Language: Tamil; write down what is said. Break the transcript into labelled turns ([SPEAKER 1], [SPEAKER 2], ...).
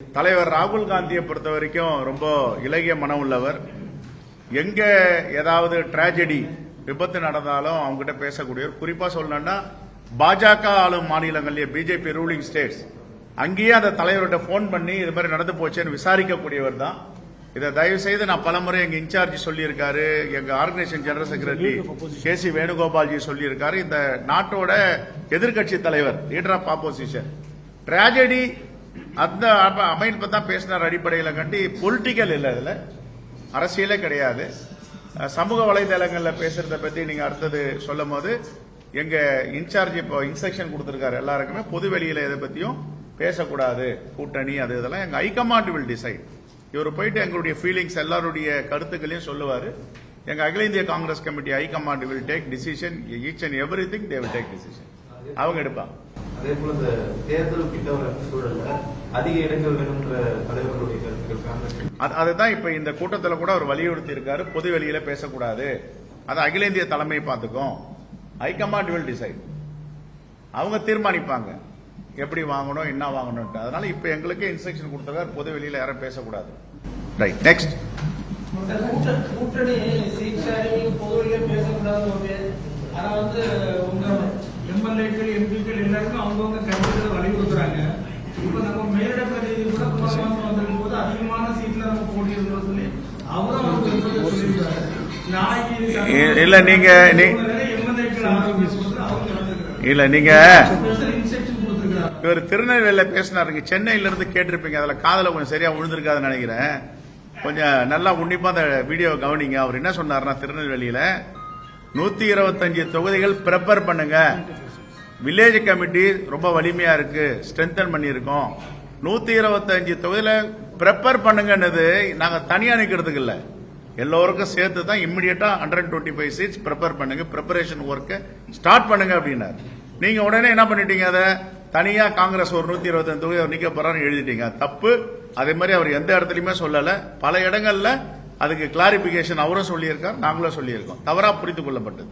[SPEAKER 1] தலைவர் ராகுல் காந்தியை பொறுத்த வரைக்கும் ரொம்ப இலகிய மனம் உள்ளவர். எங்க ஏதாவது டிராஜடி விபத்து நடந்தாலும் அவங்ககிட்ட பேசக்கூடியவர். குறிப்பா சொல்லணும்னா பாஜக ஆளும் மாநிலங்களிலே பிஜேபி ரூலிங் ஸ்டேட்ஸ் அங்கேயே அந்த தலைவர்கிட்ட போன் பண்ணி இது மாதிரி நடந்து போச்சேன்னு விசாரிக்கக்கூடியவர் தான். இதை தயவு செய்து நான் பலமுறை எங்க இன்சார்ஜ் சொல்லியிருக்காரு, எங்க ஆர்கனைசேஷன் ஜெனரல் செக்ரட்டரி KC வேணுகோபால்ஜி சொல்லியிருக்காரு. இந்த நாட்டோட எதிர்கட்சி தலைவர், லீடர் ஆஃப் ஆப்போசிஷன், டிராஜடி அந்த அமைப்பை தான் பேசினார். அடிப்படையில் கண்டி பொலிட்டிக்கல் இல்லை, இதுல அரசியலே கிடையாது. சமூக வலைதளங்களில் பேசுறத பத்தி நீங்க அடுத்தது சொல்லும் போது எங்க இன்சார்ஜ் இப்போ இன்ஸ்ட்ரக்ஷன் கொடுத்திருக்காரு எல்லாருக்குமே, பொது வெளியில எதை பத்தியும் பேசக்கூடாது, கூட்டணி அது இதெல்லாம் எங்க ஹைகமாண்ட் வில் டிசைட். இவர் போயிட்டு எங்களுடைய ஃபீலிங்ஸ் எல்லாருடைய கருத்துக்களையும் சொல்லுவாரு. எங்க அகில இந்திய Congress committee high command will take decision, each and every thing they will take decision, அவங்க எடுப்பாங்க.
[SPEAKER 2] அதே போல இந்த தேர்தல் கிட்ட வர சூழல்ல அதிக இடங்கள் வேணும்ன்ற தலைவர்களுடைய கருத்துக்கள்
[SPEAKER 1] அதுதான் இப்ப இந்த கூட்டத்தில் கூட அவர் வலியுறுத்தி இருக்காரு, பொது வெளியில பேசக்கூடாது, அது அகில இந்திய தலைமை பார்த்துக்கும், ஹைகமாண்ட் வில் டிசைட், அவங்க தீர்மானிப்பாங்க எப்படி வாங்கணும் என்ன வாங்கணும். அதனால இப்ப எங்களுக்கு இன்ஸ்ட்ரக்ஷன் கொடுத்திருக்காரு, பொது வெளியில யாரும் பேசக்கூடாது. Right, next.
[SPEAKER 3] கூட்டணி சீட் ஷேரிங் பொதுவெளியில பேசக்கூடாது. ஆனா உங்க எம்எல்ஏக்கள் எம்பிக்கள் எல்லாருக்கும் அவங்கவுங்க கருத்துக்களை வலியுறுத்துறாங்க. இப்ப நம்ம மேலிட பிரதிநிதி கூட குமாரசாமி வந்திருக்கும் போது அதிகமான சீட்ல நம்ம போட்டியிடுறோம் சொல்லி அவரும் சொல்லியிருக்காரு. நாளைக்கு
[SPEAKER 1] இல்ல நீங்க இல்ல நீங்க இவர் திருநெல்வேலியில பேசினாருங்க, சென்னையில இருந்து கேட்டிருப்பீங்க, அதுல காதல கொஞ்சம் சரியா விழுந்திருக்காதுன்னு நினைக்கிறேன். கொஞ்சம் நல்லா உன்னிப்பா அந்த வீடியோ கவனிங்க. அவர் என்ன சொன்னார்னா, திருநெல்வேலியில 125 தொகுதிகள் ப்ரிப்பேர் பண்ணுங்க, வில்லேஜ் கமிட்டி ரொம்ப வலிமையா இருக்கு, ஸ்ட்ரென்தன் பண்ணிருக்கோம், 125 தொகுதியில ப்ரிப்பேர் பண்ணுங்கன்னது நாங்க தனியா நிக்கிறதுக்கு இல்ல, எல்லோருக்கும் சேர்த்து தான் இம்மிடியட்டா 125 சீட்ஸ் ப்ரிப்பேர் பண்ணுங்க, ப்ரிப்பரேஷன் ஒர்க்க ஸ்டார்ட் பண்ணுங்க அப்படின்னாரு. நீங்க உடனே என்ன பண்ணிட்டீங்க, அதை தனியா காங்கிரஸ் ஒரு 125 தொகுதி அவர் நிக்க போறான்னு எழுதிட்டீங்க. தப்பு. அதே மாதிரி அவர் எந்த இடத்துலயுமே சொல்லல. பல இடங்கள்ல அதுக்கு கிளாரிபிகேஷன் அவரும் சொல்லியிருக்கார், நாங்களும் சொல்லியிருக்கோம். தவறா புரிந்து கொள்ளப்பட்டது.